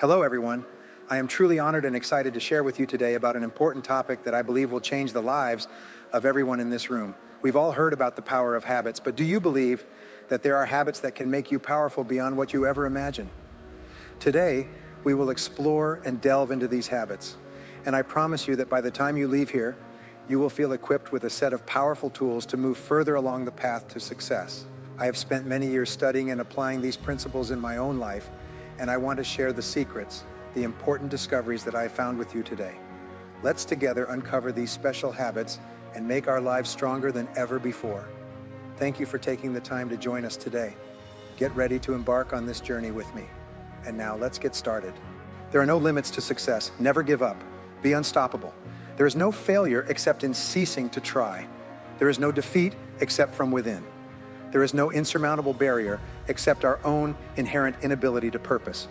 Hello, everyone. I am truly honored and excited to share with you today about an important topic that I believe will change the lives of everyone in this room. We've all heard about the power of habits, but do you believe that there are habits that can make you powerful beyond what you ever imagined? Today, we will explore and delve into these habits, and I promise you that by the time you leave here, you will feel equipped with a set of powerful tools to move further along the path to success. I have spent many years studying and applying these principles in my own life, and I want to share the secrets, the important discoveries that I have found with you today. Let's together uncover these special habits and make our lives stronger than ever before. Thank you for taking the time to join us today. Get ready to embark on this journey with me. And now let's get started. There are no limits to success. Never give up. Be unstoppable. There is no failure except in ceasing to try. There is no defeat except from within. There is no insurmountable barrier except our own inherent inability to purpose.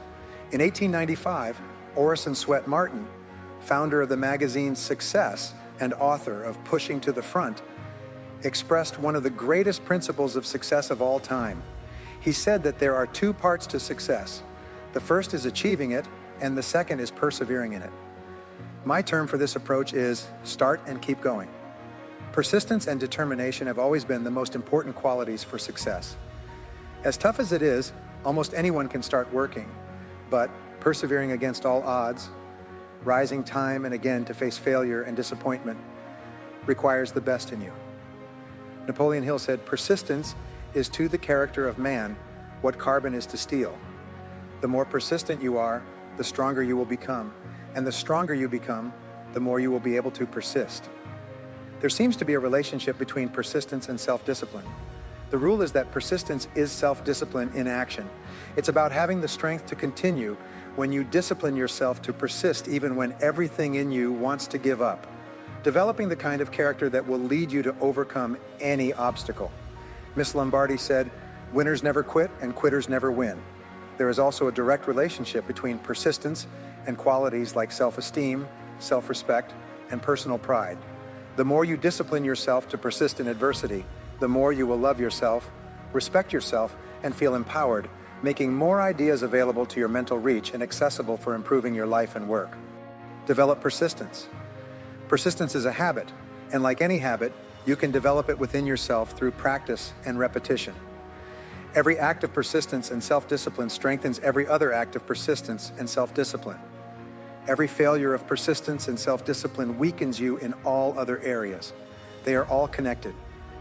In 1895, Orison Swett Martin, founder of the magazine Success and author of Pushing to the Front, expressed one of the greatest principles of success of all time. He said that there are two parts to success. The first is achieving it, and the second is persevering in it. My term for this approach is start and keep going. Persistence and determination have always been the most important qualities for success. As tough as it is, almost anyone can start working, but persevering against all odds, rising time and again to face failure and disappointment, requires the best in you. Napoleon Hill said, "Persistence is to the character of man what carbon is to steel." The more persistent you are, the stronger you will become, and the stronger you become, the more you will be able to persist. There seems to be a relationship between persistence and self-discipline. The rule is that persistence is self-discipline in action. It's about having the strength to continue when you discipline yourself to persist even when everything in you wants to give up. Developing the kind of character that will lead you to overcome any obstacle. Miss Lombardi said, "Winners never quit and quitters never win." There is also a direct relationship between persistence and qualities like self-esteem, self-respect, and personal pride. The more you discipline yourself to persist in adversity, the more you will love yourself, respect yourself, and feel empowered, making more ideas available to your mental reach and accessible for improving your life and work. Develop persistence. Persistence is a habit, and like any habit, you can develop it within yourself through practice and repetition. Every act of persistence and self-discipline strengthens every other act of persistence and self-discipline. Every failure of persistence and self-discipline weakens you in all other areas. They are all connected.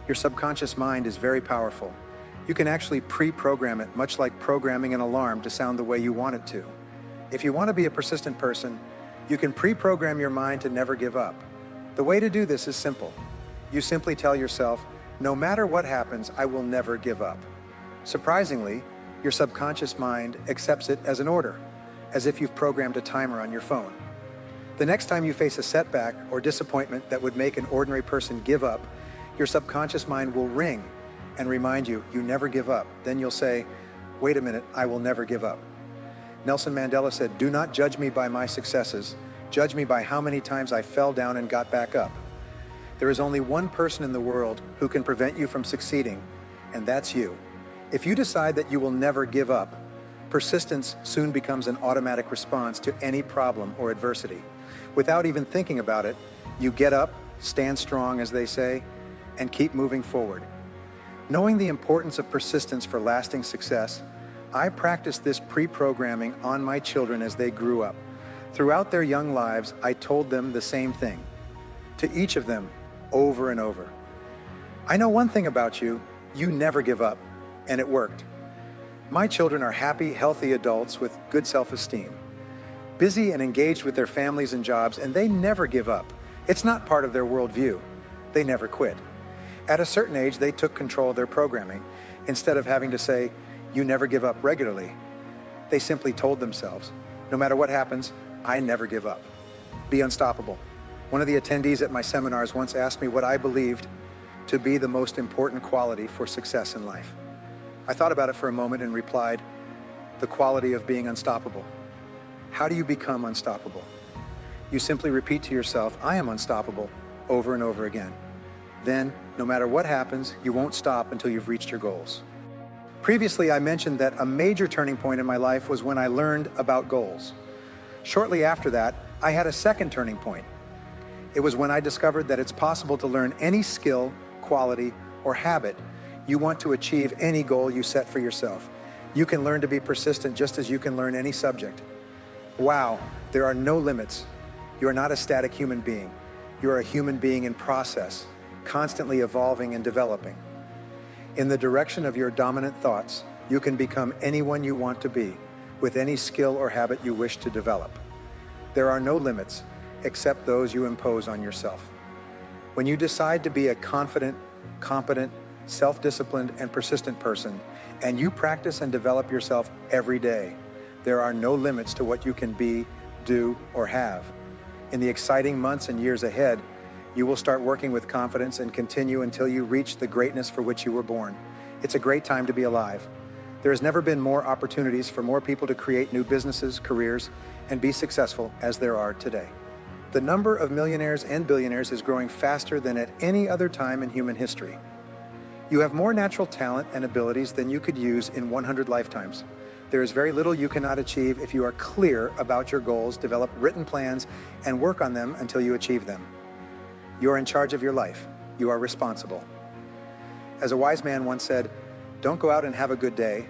Your subconscious mind is very powerful. You can actually pre-program it, much like programming an alarm to sound the way you want it to. If you want to be a persistent person, you can pre-program your mind to never give up. The way to do this is simple. You simply tell yourself, no matter what happens, I will never give up. Surprisingly, your subconscious mind accepts it as an order, as if you've programmed a timer on your phone. The next time you face a setback or disappointment that would make an ordinary person give up, your subconscious mind will ring and remind you, you never give up. Then you'll say, wait a minute, I will never give up. Nelson Mandela said, "Do not judge me by my successes. Judge me by how many times I fell down and got back up." There is only one person in the world who can prevent you from succeeding, and that's you. If you decide that you will never give up, persistence soon becomes an automatic response to any problem or adversity. Without even thinking about it, you get up, stand strong, as they say, and keep moving forward. Knowing the importance of persistence for lasting success, I practiced this pre-programming on my children as they grew up. Throughout their young lives, I told them the same thing, to each of them, over and over. I know one thing about you, you never give up, and it worked. My children are happy, healthy adults with good self-esteem, busy and engaged with their families and jobs, and they never give up. It's not part of their worldview. They never quit. At a certain age, they took control of their programming. Instead of having to say, "You never give up" regularly, they simply told themselves, no matter what happens, I never give up. Be unstoppable. One of the attendees at my seminars once asked me what I believed to be the most important quality for success in life. I thought about it for a moment and replied, the quality of being unstoppable. How do you become unstoppable? You simply repeat to yourself, I am unstoppable, over and over again. Then, no matter what happens, you won't stop until you've reached your goals. Previously, I mentioned that a major turning point in my life was when I learned about goals. Shortly after that, I had a second turning point. It was when I discovered that it's possible to learn any skill, quality, or habit you want to achieve any goal you set for yourself. You can learn to be persistent just as you can learn any subject. Wow, there are no limits. You are not a static human being. You are a human being in process, constantly evolving and developing. In the direction of your dominant thoughts, you can become anyone you want to be, with any skill or habit you wish to develop. There are no limits, except those you impose on yourself. When you decide to be a confident, competent, self-disciplined, and persistent person, and you practice and develop yourself every day, there are no limits to what you can be, do, or have. In the exciting months and years ahead, you will start working with confidence and continue until you reach the greatness for which you were born. It's a great time to be alive. There has never been more opportunities for more people to create new businesses, careers, and be successful as there are today. The number of millionaires and billionaires is growing faster than at any other time in human history. You have more natural talent and abilities than you could use in 100 lifetimes. There is very little you cannot achieve if you are clear about your goals, develop written plans, and work on them until you achieve them. You are in charge of your life. You are responsible. As a wise man once said, "Don't go out and have a good day.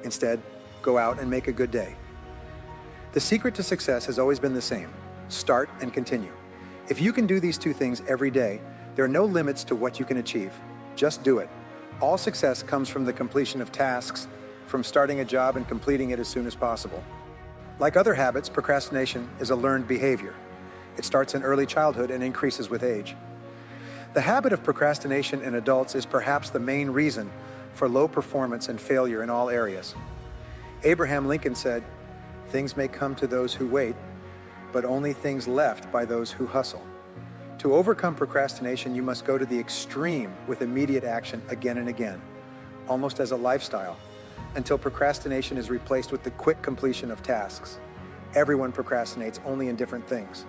Instead, go out and make a good day." The secret to success has always been the same: start and continue. If you can do these two things every day, there are no limits to what you can achieve. Just do it. All success comes from the completion of tasks, from starting a job and completing it as soon as possible. Like other habits, procrastination is a learned behavior. It starts in early childhood and increases with age. The habit of procrastination in adults is perhaps the main reason for low performance and failure in all areas. Abraham Lincoln said, "Things may come to those who wait, but only things left by those who hustle." To overcome procrastination, you must go to the extreme with immediate action again and again, almost as a lifestyle, until procrastination is replaced with the quick completion of tasks. Everyone procrastinates, only in different things.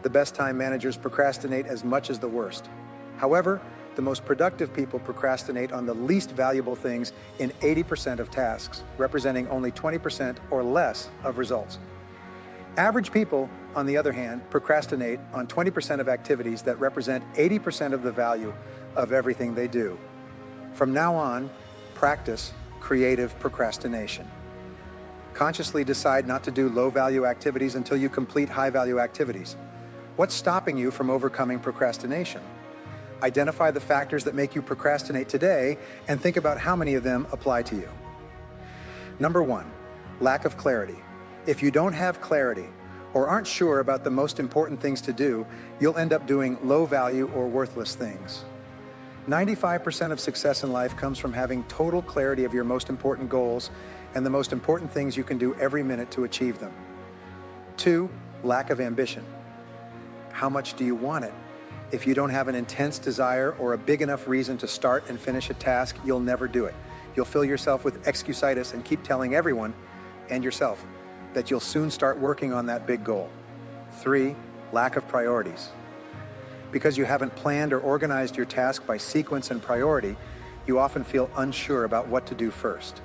The best time managers procrastinate as much as the worst. However, the most productive people procrastinate on the least valuable things in 80% of tasks, representing only 20% or less of results. Average people, on the other hand, procrastinate on 20% of activities that represent 80% of the value of everything they do. From now on, practice creative procrastination. Consciously decide not to do low-value activities until you complete high-value activities. What's stopping you from overcoming procrastination? Identify the factors that make you procrastinate today and think about how many of them apply to you. Number one, lack of clarity. If you don't have clarity or aren't sure about the most important things to do, you'll end up doing low-value or worthless things. 95% of success in life comes from having total clarity of your most important goals and the most important things you can do every minute to achieve them. Two, lack of ambition. How much do you want it? If you don't have an intense desire or a big enough reason to start and finish a task, you'll never do it. You'll fill yourself with excusitis and keep telling everyone and yourself that you'll soon start working on that big goal. Three, lack of priorities. Because you haven't planned or organized your task by sequence and priority, you often feel unsure about what to do first.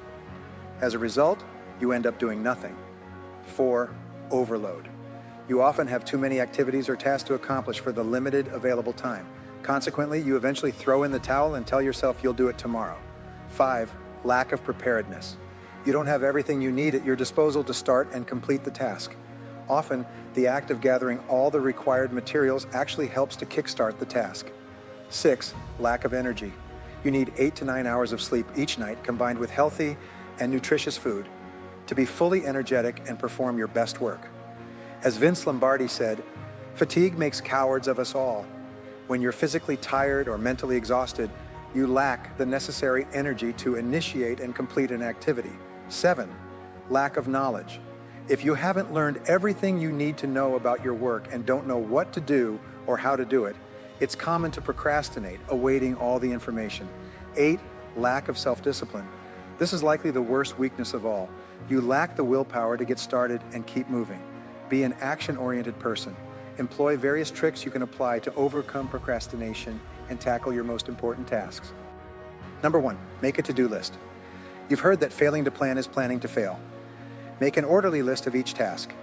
As a result, you end up doing nothing. Four, overload. You often have too many activities or tasks to accomplish for the limited available time. Consequently, you eventually throw in the towel and tell yourself you'll do it tomorrow. Five, lack of preparedness. You don't have everything you need at your disposal to start and complete the task. Often, the act of gathering all the required materials actually helps to kickstart the task. Six, lack of energy. You need 8 to 9 hours of sleep each night combined with healthy and nutritious food to be fully energetic and perform your best work. As Vince Lombardi said, "Fatigue makes cowards of us all. When you're physically tired or mentally exhausted, you lack the necessary energy to initiate and complete an activity." 7, lack of knowledge. If you haven't learned everything you need to know about your work and don't know what to do or how to do it, it's common to procrastinate, awaiting all the information. 8, lack of self-discipline. This is likely the worst weakness of all. You lack the willpower to get started and keep moving. Be an action-oriented person. Employ various tricks you can apply to overcome procrastination and tackle your most important tasks. Number 1, make a to-do list. You've heard that failing to plan is planning to fail. Make an orderly list of each task.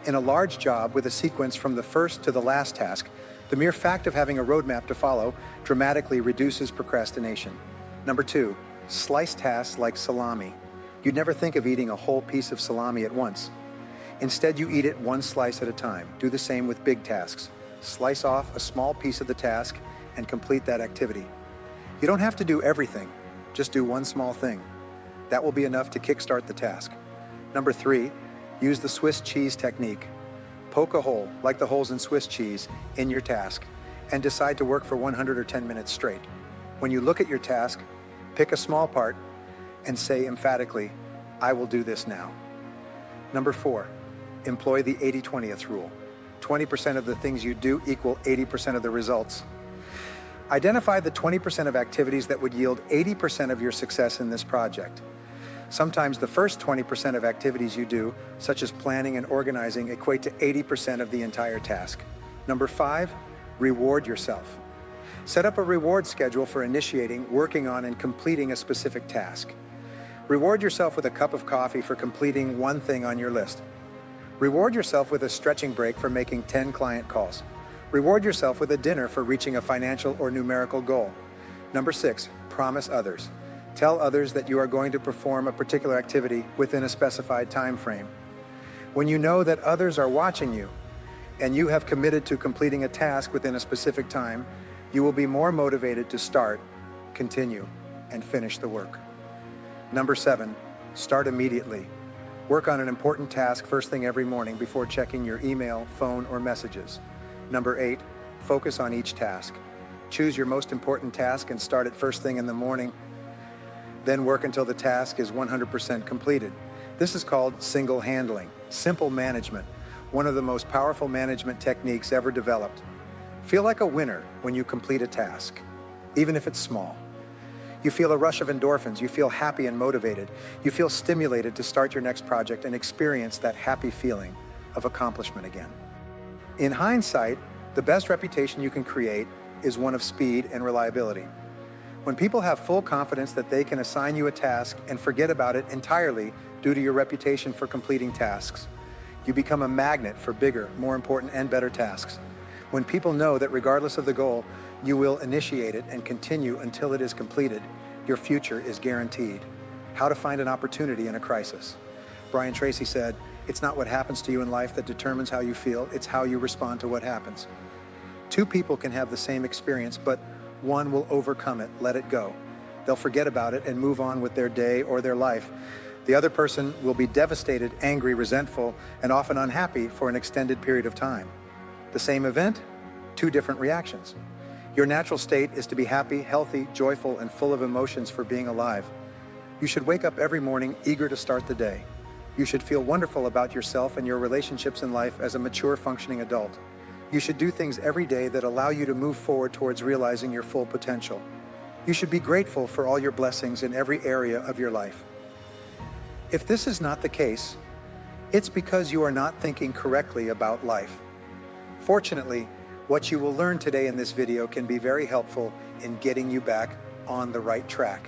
In a large job with a sequence from the first to the last task, the mere fact of having a roadmap to follow dramatically reduces procrastination. Number 2, slice tasks like salami. You'd never think of eating a whole piece of salami at once. Instead, you eat it one slice at a time. Do the same with big tasks. Slice off a small piece of the task and complete that activity. You don't have to do everything, just do one small thing. That will be enough to kickstart the task. Number 3, use the Swiss cheese technique. Poke a hole, like the holes in Swiss cheese, in your task, and decide to work for 100 or 10 minutes straight. When you look at your task, pick a small part and say emphatically, I will do this now. Number 4, employ the 80-20th rule. 20% of the things you do equal 80% of the results. Identify the 20% of activities that would yield 80% of your success in this project. Sometimes the first 20% of activities you do, such as planning and organizing, equate to 80% of the entire task. Number 5, reward yourself. Set up a reward schedule for initiating, working on, and completing a specific task. Reward yourself with a cup of coffee for completing one thing on your list. Reward yourself with a stretching break for making 10 client calls. Reward yourself with a dinner for reaching a financial or numerical goal. Number 6, promise others. Tell others that you are going to perform a particular activity within a specified time frame. When you know that others are watching you and you have committed to completing a task within a specific time, you will be more motivated to start, continue, and finish the work. Number 7, start immediately. Work on an important task first thing every morning before checking your email, phone, or messages. Number 8, focus on each task. Choose your most important task and start it first thing in the morning. Then work until the task is 100% completed. This is called single handling, simple management, one of the most powerful management techniques ever developed. Feel like a winner when you complete a task, even if it's small. You feel a rush of endorphins, you feel happy and motivated, you feel stimulated to start your next project and experience that happy feeling of accomplishment again. In hindsight, the best reputation you can create is one of speed and reliability. When people have full confidence that they can assign you a task and forget about it entirely due to your reputation for completing tasks, you become a magnet for bigger, more important, and better tasks. When people know that regardless of the goal, you will initiate it and continue until it is completed, your future is guaranteed. How to find an opportunity in a crisis. Brian Tracy said, "It's not what happens to you in life that determines how you feel, it's how you respond to what happens." Two people can have the same experience, but one will overcome it, let it go. They'll forget about it and move on with their day or their life. The other person will be devastated, angry, resentful, and often unhappy for an extended period of time. The same event, two different reactions. Your natural state is to be happy, healthy, joyful, and full of emotions for being alive. You should wake up every morning eager to start the day. You should feel wonderful about yourself and your relationships in life as a mature, functioning adult. You should do things every day that allow you to move forward towards realizing your full potential. You should be grateful for all your blessings in every area of your life. If this is not the case, it's because you are not thinking correctly about life. Fortunately, what you will learn today in this video can be very helpful in getting you back on the right track.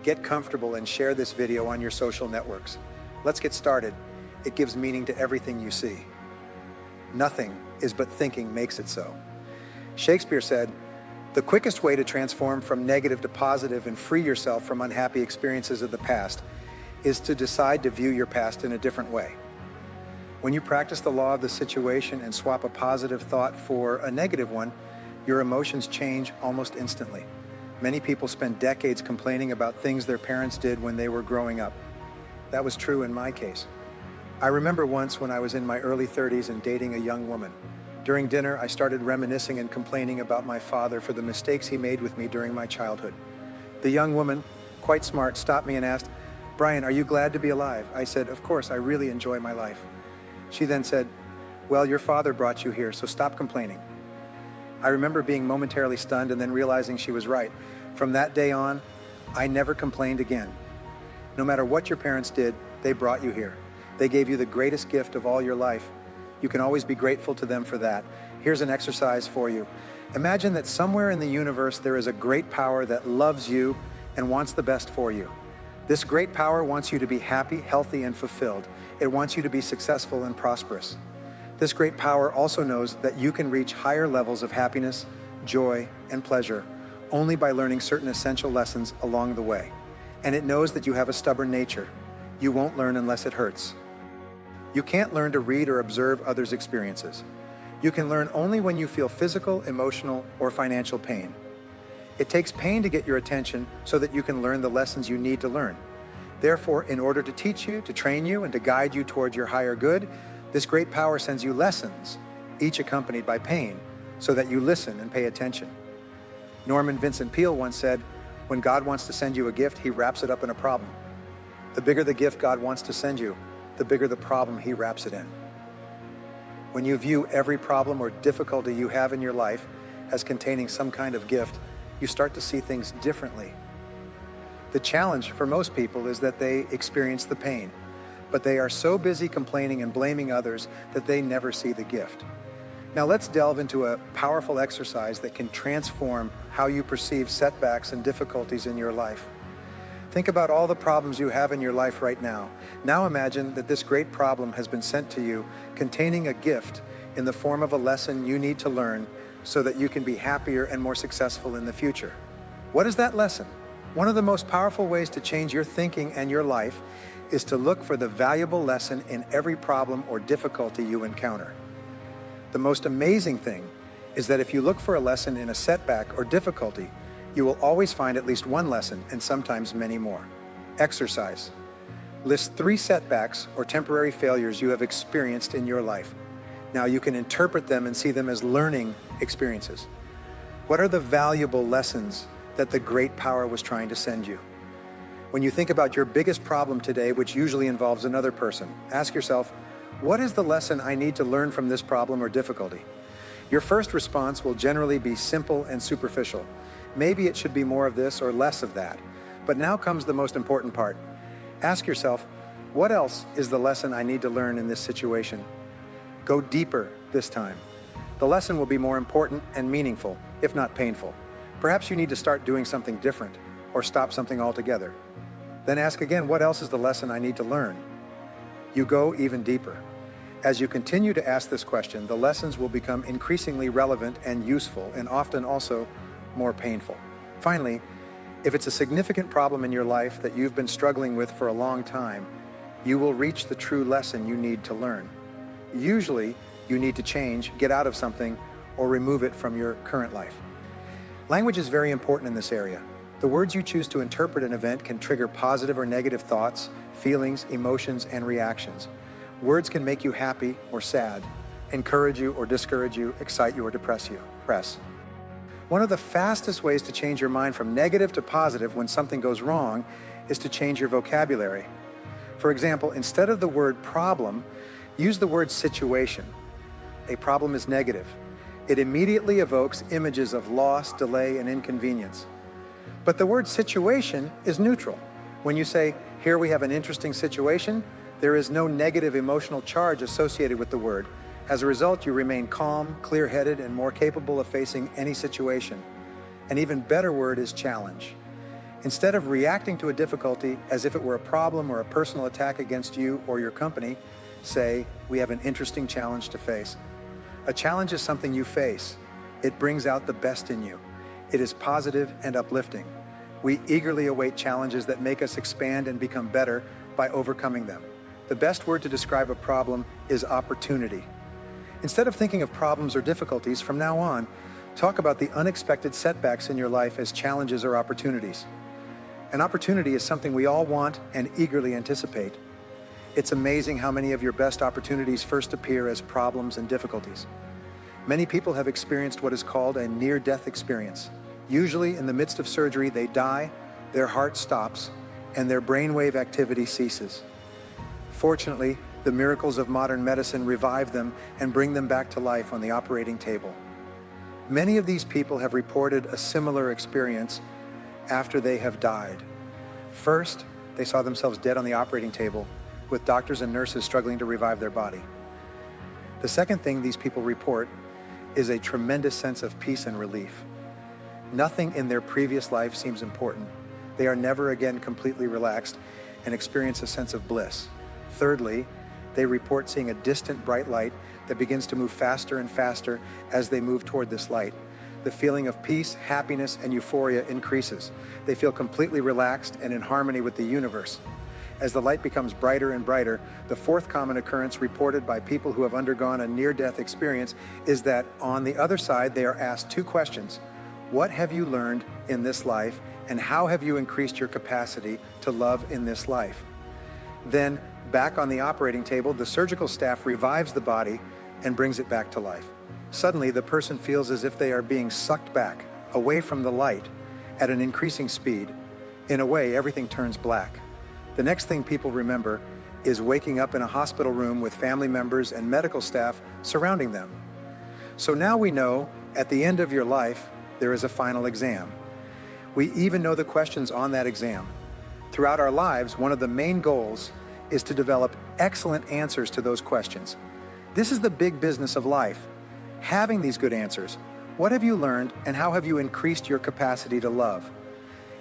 Get comfortable and share this video on your social networks. Let's get started. It gives meaning to everything you see. Nothing is but thinking makes it so. Shakespeare said, "The quickest way to transform from negative to positive and free yourself from unhappy experiences of the past is to decide to view your past in a different way." When you practice the law of the situation and swap a positive thought for a negative one, your emotions change almost instantly. Many people spend decades complaining about things their parents did when they were growing up. That was true in my case. I remember once when I was in my early 30s and dating a young woman. During dinner, I started reminiscing and complaining about my father for the mistakes he made with me during my childhood. The young woman, quite smart, stopped me and asked, "Brian, are you glad to be alive?" I said, "Of course, I really enjoy my life." She then said, "Well, your father brought you here, so stop complaining." I remember being momentarily stunned and then realizing she was right. From that day on, I never complained again. No matter what your parents did, they brought you here. They gave you the greatest gift of all your life. You can always be grateful to them for that. Here's an exercise for you. Imagine that somewhere in the universe there is a great power that loves you and wants the best for you. This great power wants you to be happy, healthy, and fulfilled. It wants you to be successful and prosperous. This great power also knows that you can reach higher levels of happiness, joy, and pleasure only by learning certain essential lessons along the way. And it knows that you have a stubborn nature. You won't learn unless it hurts. You can't learn to read or observe others' experiences. You can learn only when you feel physical, emotional, or financial pain. It takes pain to get your attention so that you can learn the lessons you need to learn. Therefore, in order to teach you, to train you, and to guide you toward your higher good, this great power sends you lessons, each accompanied by pain, so that you listen and pay attention. Norman Vincent Peale once said, "When God wants to send you a gift, he wraps it up in a problem. The bigger the gift God wants to send you, the bigger the problem he wraps it in." When you view every problem or difficulty you have in your life as containing some kind of gift, you start to see things differently. The challenge for most people is that they experience the pain, but they are so busy complaining and blaming others that they never see the gift. Now let's delve into a powerful exercise that can transform how you perceive setbacks and difficulties in your life. Think about all the problems you have in your life right now. Now imagine that this great problem has been sent to you containing a gift in the form of a lesson you need to learn so that you can be happier and more successful in the future. What is that lesson? One of the most powerful ways to change your thinking and your life is to look for the valuable lesson in every problem or difficulty you encounter. The most amazing thing is that if you look for a lesson in a setback or difficulty, you will always find at least one lesson and sometimes many more. Exercise. List 3 setbacks or temporary failures you have experienced in your life. Now you can interpret them and see them as learning experiences. What are the valuable lessons that the great power was trying to send you? When you think about your biggest problem today, which usually involves another person, ask yourself, what is the lesson I need to learn from this problem or difficulty? Your first response will generally be simple and superficial. Maybe it should be more of this or less of that. But now comes the most important part. Ask yourself, what else is the lesson I need to learn in this situation? Go deeper this time. The lesson will be more important and meaningful, if not painful. Perhaps you need to start doing something different or stop something altogether. Then ask again, what else is the lesson I need to learn? You go even deeper. As you continue to ask this question, the lessons will become increasingly relevant and useful, and often also more painful. Finally, if it's a significant problem in your life that you've been struggling with for a long time, you will reach the true lesson you need to learn. Usually, you need to change, get out of something, or remove it from your current life. Language is very important in this area. The words you choose to interpret an event can trigger positive or negative thoughts, feelings, emotions, and reactions. Words can make you happy or sad, encourage you or discourage you, excite you or depress you. One of the fastest ways to change your mind from negative to positive when something goes wrong is to change your vocabulary. For example, instead of the word problem, use the word situation. A problem is negative. It immediately evokes images of loss, delay, and inconvenience. But the word situation is neutral. When you say, here we have an interesting situation, there is no negative emotional charge associated with the word. As a result, you remain calm, clear-headed, and more capable of facing any situation. An even better word is challenge. Instead of reacting to a difficulty as if it were a problem or a personal attack against you or your company, say, we have an interesting challenge to face. A challenge is something you face. It brings out the best in you. It is positive and uplifting. We eagerly await challenges that make us expand and become better by overcoming them. The best word to describe a problem is opportunity. Instead of thinking of problems or difficulties, from now on, talk about the unexpected setbacks in your life as challenges or opportunities. An opportunity is something we all want and eagerly anticipate. It's amazing how many of your best opportunities first appear as problems and difficulties. Many people have experienced what is called a near-death experience. Usually, in the midst of surgery, they die, their heart stops, and their brainwave activity ceases. Fortunately, the miracles of modern medicine revive them and bring them back to life on the operating table. Many of these people have reported a similar experience after they have died. First, they saw themselves dead on the operating table, with doctors and nurses struggling to revive their body. The second thing these people report is a tremendous sense of peace and relief. Nothing in their previous life seems important. They are never again completely relaxed and experience a sense of bliss. Thirdly, they report seeing a distant bright light that begins to move faster and faster as they move toward this light. The feeling of peace, happiness, and euphoria increases. They feel completely relaxed and in harmony with the universe. As the light becomes brighter and brighter, the fourth common occurrence reported by people who have undergone a near-death experience is that on the other side, they are asked two questions. What have you learned in this life, and how have you increased your capacity to love in this life? Then, back on the operating table, the surgical staff revives the body and brings it back to life. Suddenly, the person feels as if they are being sucked back, away from the light, at an increasing speed. In a way, everything turns black. The next thing people remember is waking up in a hospital room with family members and medical staff surrounding them. So now we know at the end of your life, there is a final exam. We even know the questions on that exam. Throughout our lives, one of the main goals is to develop excellent answers to those questions. This is the big business of life. Having these good answers. What have you learned, and how have you increased your capacity to love?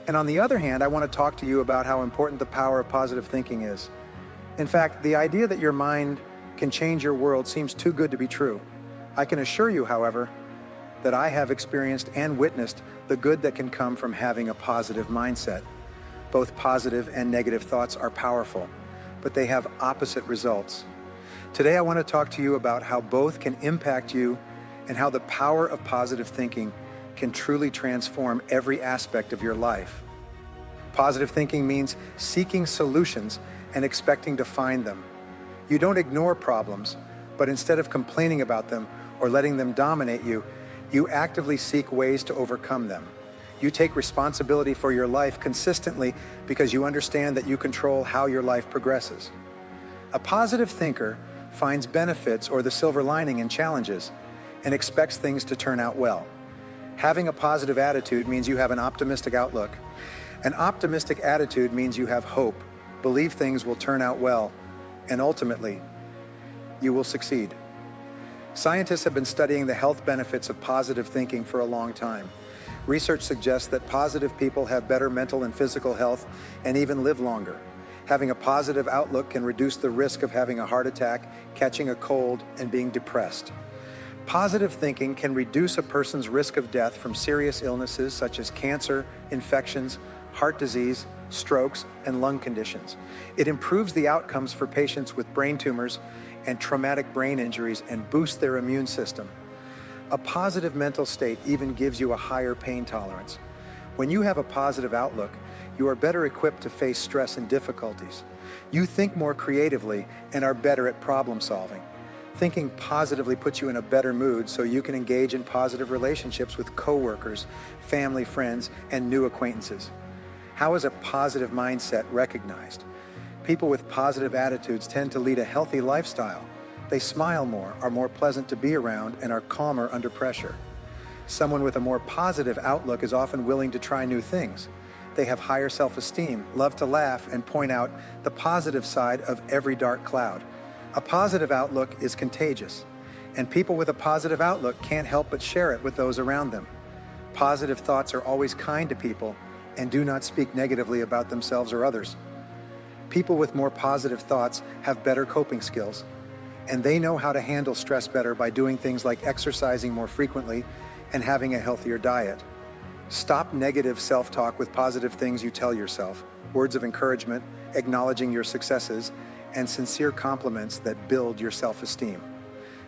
And on the other hand, I want to talk to you about how important the power of positive thinking is. In fact, the idea that your mind can change your world seems too good to be true. I can assure you, however, that I have experienced and witnessed the good that can come from having a positive mindset. Both positive and negative thoughts are powerful, but they have opposite results. Today, I want to talk to you about how both can impact you and how the power of positive thinking can truly transform every aspect of your life. Positive thinking means seeking solutions and expecting to find them. You don't ignore problems, but instead of complaining about them or letting them dominate you, you actively seek ways to overcome them. You take responsibility for your life consistently because you understand that you control how your life progresses. A positive thinker finds benefits or the silver lining in challenges and expects things to turn out well. Having a positive attitude means you have an optimistic outlook. An optimistic attitude means you have hope, believe things will turn out well, and ultimately, you will succeed. Scientists have been studying the health benefits of positive thinking for a long time. Research suggests that positive people have better mental and physical health and even live longer. Having a positive outlook can reduce the risk of having a heart attack, catching a cold, and being depressed. Positive thinking can reduce a person's risk of death from serious illnesses such as cancer, infections, heart disease, strokes, and lung conditions. It improves the outcomes for patients with brain tumors and traumatic brain injuries and boosts their immune system. A positive mental state even gives you a higher pain tolerance. When you have a positive outlook, you are better equipped to face stress and difficulties. You think more creatively and are better at problem solving. Thinking positively puts you in a better mood so you can engage in positive relationships with coworkers, family, friends, and new acquaintances. How is a positive mindset recognized? People with positive attitudes tend to lead a healthy lifestyle. They smile more, are more pleasant to be around, and are calmer under pressure. Someone with a more positive outlook is often willing to try new things. They have higher self-esteem, love to laugh, and point out the positive side of every dark cloud. A positive outlook is contagious, and people with a positive outlook can't help but share it with those around them. Positive thoughts are always kind to people and do not speak negatively about themselves or others. People with more positive thoughts have better coping skills, and they know how to handle stress better by doing things like exercising more frequently and having a healthier diet. Stop negative self-talk with positive things you tell yourself, words of encouragement, acknowledging your successes, and sincere compliments that build your self-esteem.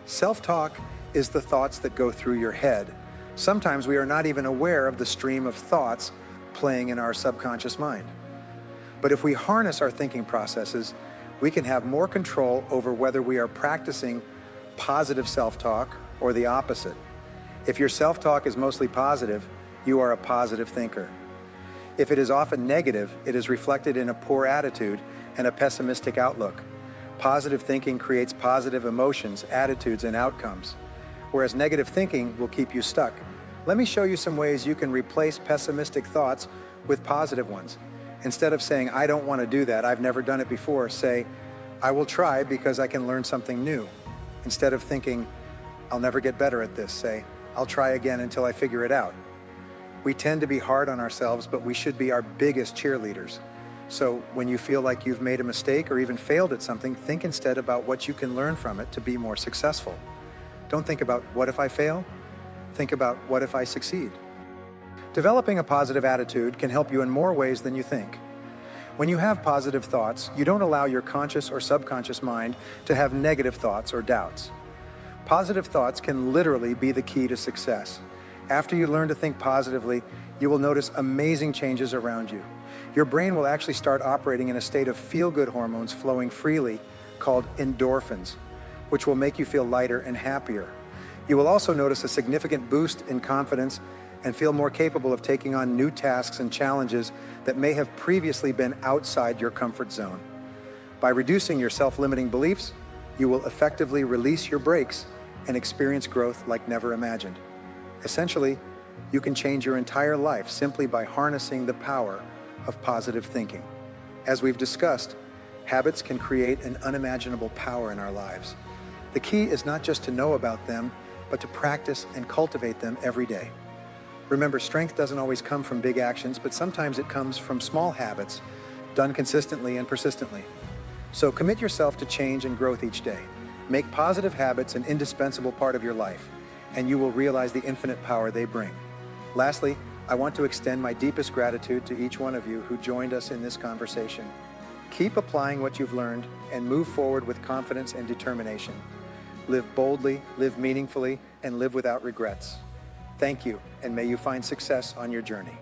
Self-talk is the thoughts that go through your head. Sometimes we are not even aware of the stream of thoughts playing in our subconscious mind. But if we harness our thinking processes, we can have more control over whether we are practicing positive self-talk or the opposite. If your self-talk is mostly positive, you are a positive thinker. If it is often negative, it is reflected in a poor attitude and a pessimistic outlook. Positive thinking creates positive emotions, attitudes, and outcomes, whereas negative thinking will keep you stuck. Let me show you some ways you can replace pessimistic thoughts with positive ones. Instead of saying, I don't want to do that, I've never done it before, say, I will try because I can learn something new. Instead of thinking, I'll never get better at this, say, I'll try again until I figure it out. We tend to be hard on ourselves, but we should be our biggest cheerleaders. So when you feel like you've made a mistake or even failed at something, think instead about what you can learn from it to be more successful. Don't think about what if I fail? Think about what if I succeed? Developing a positive attitude can help you in more ways than you think. When you have positive thoughts, you don't allow your conscious or subconscious mind to have negative thoughts or doubts. Positive thoughts can literally be the key to success. After you learn to think positively, you will notice amazing changes around you. Your brain will actually start operating in a state of feel-good hormones flowing freely called endorphins, which will make you feel lighter and happier. You will also notice a significant boost in confidence and feel more capable of taking on new tasks and challenges that may have previously been outside your comfort zone. By reducing your self-limiting beliefs, you will effectively release your brakes and experience growth like never imagined. Essentially, you can change your entire life simply by harnessing the power of positive thinking. As we've discussed, habits can create an unimaginable power in our lives. The key is not just to know about them, but to practice and cultivate them every day. Remember, strength doesn't always come from big actions, but sometimes it comes from small habits done consistently and persistently. So commit yourself to change and growth each day. Make positive habits an indispensable part of your life, and you will realize the infinite power they bring. Lastly, I want to extend my deepest gratitude to each one of you who joined us in this conversation. Keep applying what you've learned and move forward with confidence and determination. Live boldly, live meaningfully, and live without regrets. Thank you, and may you find success on your journey.